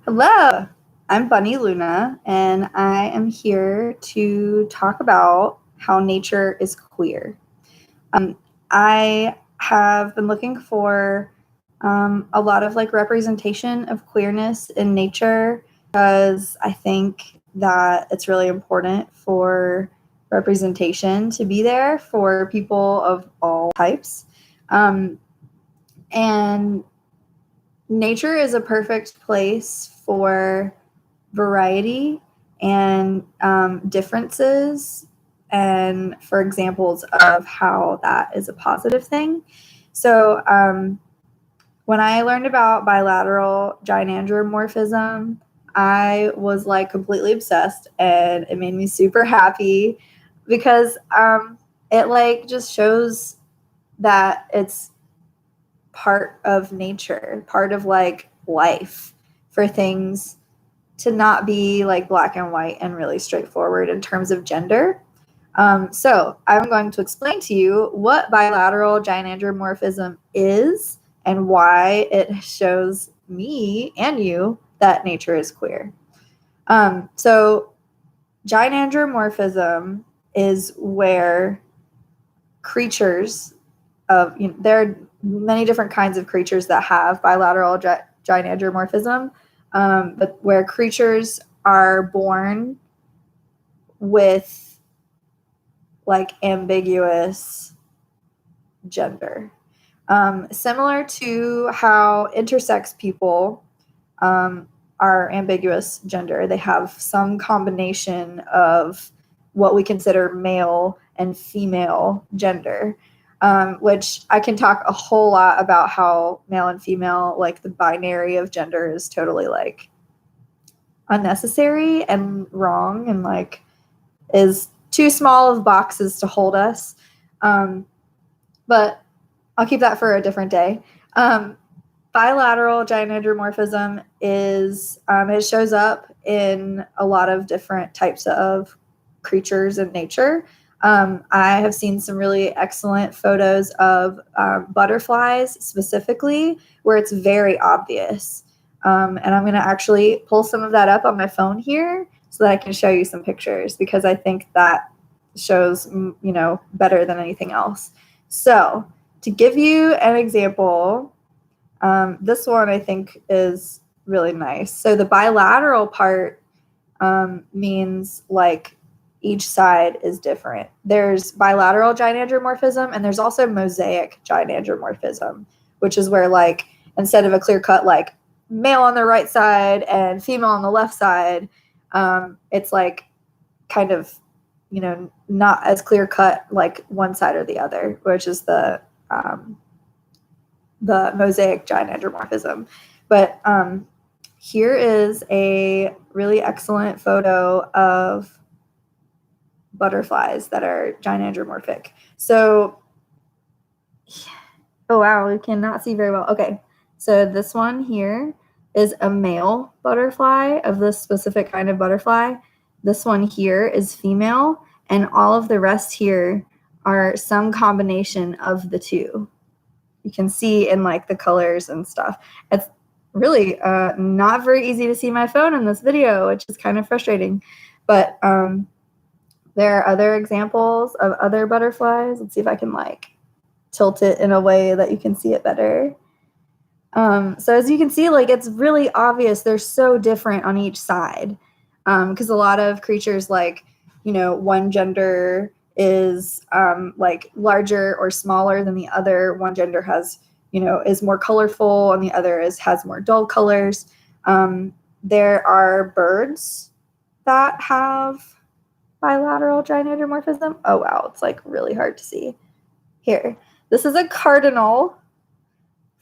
Hello, I'm Bunny Luna, and I am here to talk about how nature is queer. I have been looking for a lot of representation of queerness in nature because I think that it's really important for representation to be there for people of all types. And nature is a perfect place for variety and differences and for examples of how that is a positive thing. So when I learned about bilateral gynandromorphism, I was completely obsessed, and it made me super happy because it just shows that it's part of nature, part of life, for things to not be black and white and really straightforward in terms of gender. So I'm going to explain to you what bilateral gynandromorphism is and why it shows me and you that nature is queer. So gynandromorphism is where creatures there are many different kinds of creatures that have bilateral gynandromorphism, but where creatures are born with ambiguous gender, similar to how intersex people are ambiguous gender. They have some combination of what we consider male and female gender. Which I can talk a whole lot about how male and female, the binary of gender, is totally unnecessary and wrong and is too small of boxes to hold us. But I'll keep that for a different day. Bilateral gynandromorphism is, it shows up in a lot of different types of creatures in nature. I have seen some really excellent photos of butterflies specifically where it's very obvious. And I'm going to actually pull some of that up on my phone here so that I can show you some pictures because I think that shows, better than anything else. So to give you an example, this one I think is really nice. So the bilateral part means each side is different. There's bilateral gynandromorphism and there's also mosaic gynandromorphism, which is where instead of a clear cut male on the right side and female on the left side, it's kind of not as clear cut one side or the other, which is the mosaic gynandromorphism. But here is a really excellent photo of butterflies that are gynandromorphic. So, oh wow, we cannot see very well. Okay, so this one here is a male butterfly of this specific kind of butterfly. This one here is female, and all of the rest here are some combination of the two. You can see in the colors and stuff. It's really not very easy to see my phone in this video, which is kind of frustrating. But there are other examples of other butterflies. Let's see if I can tilt it in a way that you can see it better. So as you can see, it's really obvious they're so different on each side. Because a lot of creatures one gender is larger or smaller than the other. One gender has, is more colorful and the other has more dull colors. There are birds that have bilateral gynandromorphism. Oh wow, it's really hard to see. Here, this is a cardinal.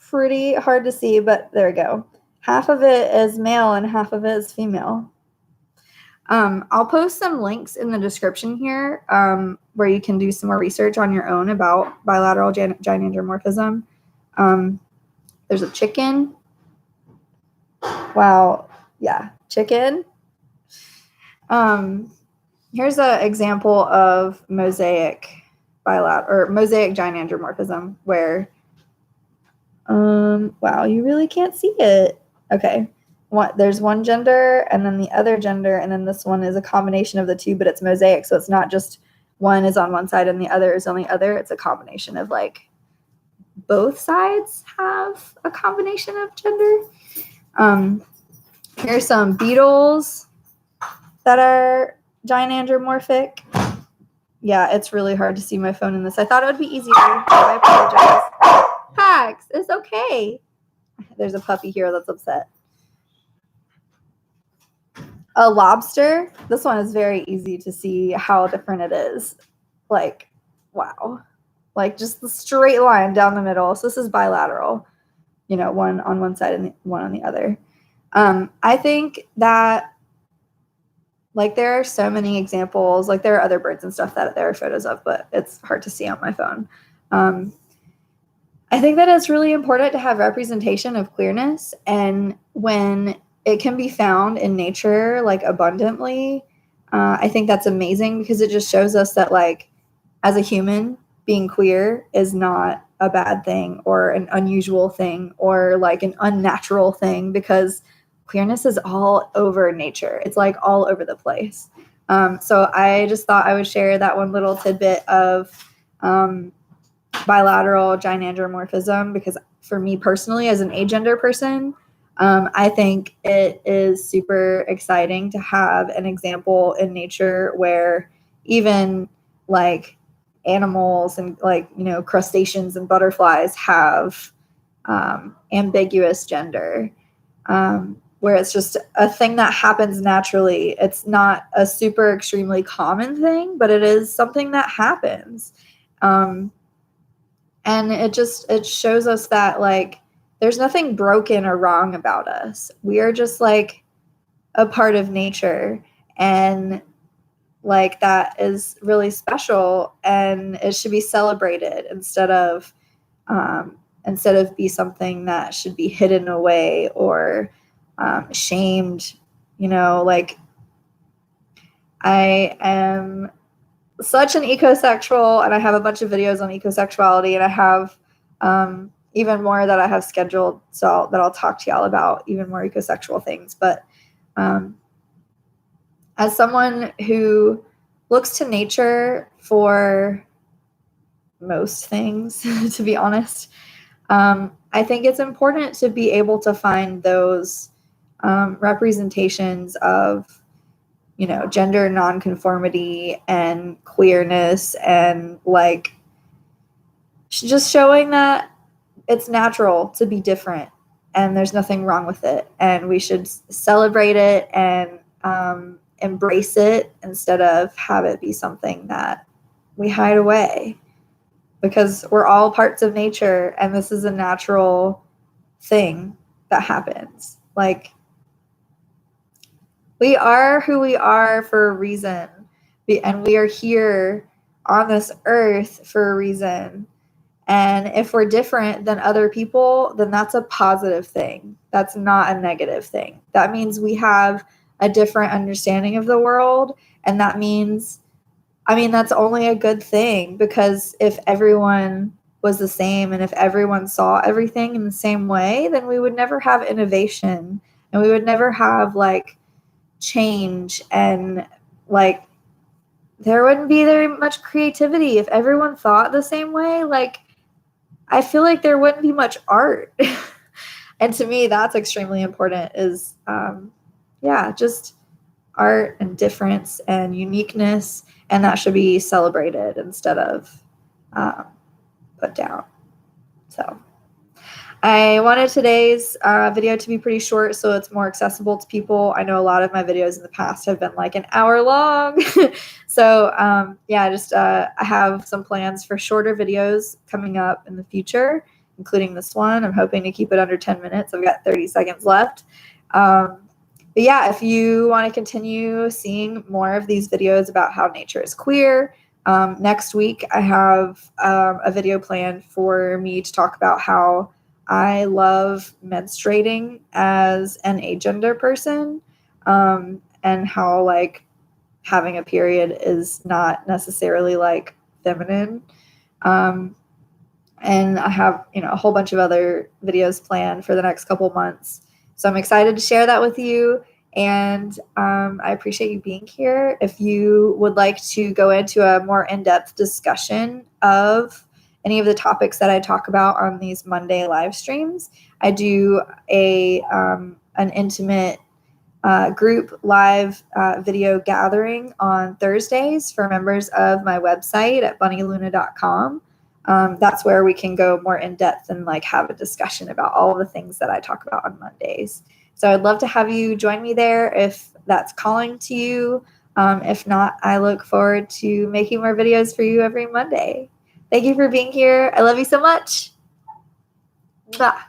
Pretty hard to see, but there we go. Half of it is male and half of it is female. I'll post some links in the description here where you can do some more research on your own about bilateral gynandromorphism. There's a chicken. Wow, yeah, chicken. Here's an example of mosaic gynandromorphism where, wow, you really can't see it. Okay, there's one gender and then the other gender, and then this one is a combination of the two, but it's mosaic, so it's not just one is on one side and the other is on the other. It's a combination of like both sides have a combination of gender. Here's some beetles that are gynandromorphic. Yeah, it's really hard to see my phone in this. I thought it would be easier, so I apologize. Pax, it's okay. There's a puppy here that's upset. A lobster. This one is very easy to see how different it is. Like, wow. Like just the straight line down the middle. So this is bilateral, you know, one on one side and one on the other. I think that like there are so many examples. Like there are other birds and stuff that there are photos of, but it's hard to see on my phone. I think that it's really important to have representation of queerness, and when it can be found in nature like abundantly, I think that's amazing because it just shows us that like as a human, being queer is not a bad thing or an unusual thing or like an unnatural thing, because queerness is all over nature. It's like all over the place. So I just thought I would share that one little tidbit of bilateral gynandromorphism, because for me personally, as an agender person, I think it is super exciting to have an example in nature where even like animals and like, you know, crustaceans and butterflies have ambiguous gender, where it's just a thing that happens naturally. It's not a super extremely common thing, but it is something that happens. And it shows us that like there's nothing broken or wrong about us. We are just like a part of nature, and like that is really special, and it should be celebrated instead of be something that should be hidden away or shamed. You know, like I am such an ecosexual, and I have a bunch of videos on ecosexuality, and I have even more that I have scheduled, so that I'll talk to y'all about even more ecosexual things. But as someone who looks to nature for most things, to be honest, I think it's important to be able to find those representations of, you know, gender nonconformity and queerness, and like just showing that it's natural to be different and there's nothing wrong with it, and we should celebrate it and embrace it instead of have it be something that we hide away, because we're all parts of nature and this is a natural thing that happens. Like, we are who we are for a reason, and we are here on this earth for a reason. And if we're different than other people, then that's a positive thing. That's not a negative thing. That means we have a different understanding of the world. And that means, I mean, that's only a good thing, because if everyone was the same and if everyone saw everything in the same way, then we would never have innovation, and we would never have like change, and like there wouldn't be very much creativity if everyone thought the same way. Like, I feel like there wouldn't be much art. And to me, that's extremely important, is just art and difference and uniqueness, and that should be celebrated instead of put down. So I wanted today's video to be pretty short so it's more accessible to people. I know a lot of my videos in the past have been like an hour long. So I have some plans for shorter videos coming up in the future, including this one. I'm hoping to keep it under 10 minutes. I've got 30 seconds left. But yeah, if you want to continue seeing more of these videos about how nature is queer, next week I have a video planned for me to talk about how I love menstruating as an agender person, and how like having a period is not necessarily like feminine. And I have, you know, a whole bunch of other videos planned for the next couple months. So I'm excited to share that with you. And I appreciate you being here. If you would like to go into a more in-depth discussion of any of the topics that I talk about on these Monday live streams, I do an intimate group live video gathering on Thursdays for members of my website at bunnyluna.com. That's where we can go more in depth and like have a discussion about all the things that I talk about on Mondays. So I'd love to have you join me there if that's calling to you. If not, I look forward to making more videos for you every Monday. Thank you for being here. I love you so much. Bye.